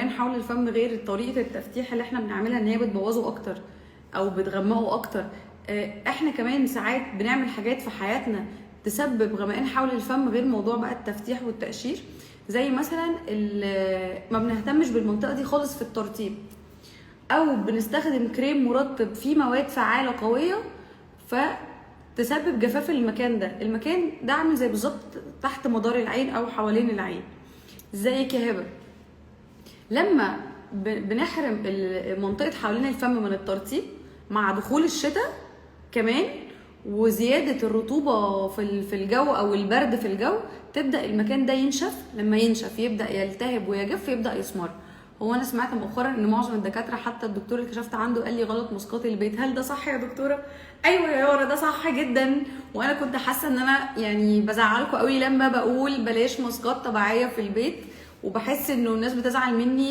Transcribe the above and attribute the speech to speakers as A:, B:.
A: غمقان حول الفم غير طريقه التفتيح اللي احنا بنعملها ان هي بتبوظه اكتر او بتغمقه اكتر. احنا كمان ساعات بنعمل حاجات في حياتنا تسبب غمقان حول الفم غير موضوع بقى التفتيح والتقشير. زي مثلا ما بنهتمش بالمنطقه دي خالص في الترطيب، او بنستخدم كريم مرطب فيه مواد فعاله قويه فتسبب جفاف المكان ده. المكان ده عامل زي بالظبط تحت مدار العين او حوالين العين. زي كهبه لما بنحرم منطقه حوالين الفم من الترطيب مع دخول الشتاء كمان وزياده الرطوبه في الجو او البرد في الجو، تبدا المكان ده ينشف. لما ينشف يبدا يلتهب ويجف، يبدا يسمر. هو انا سمعت مؤخرا ان معظم الدكاتره، حتى الدكتور اللي كشفت عنده قال لي غلط مسقط البيت. هل ده صح يا دكتوره؟ ايوه يا يارا، ده صح جدا. وانا كنت حاسه ان انا يعني بزعلكم قوي لما بقول بلاش مسقط طبيعيه في البيت، وبحس انه الناس بتزعل مني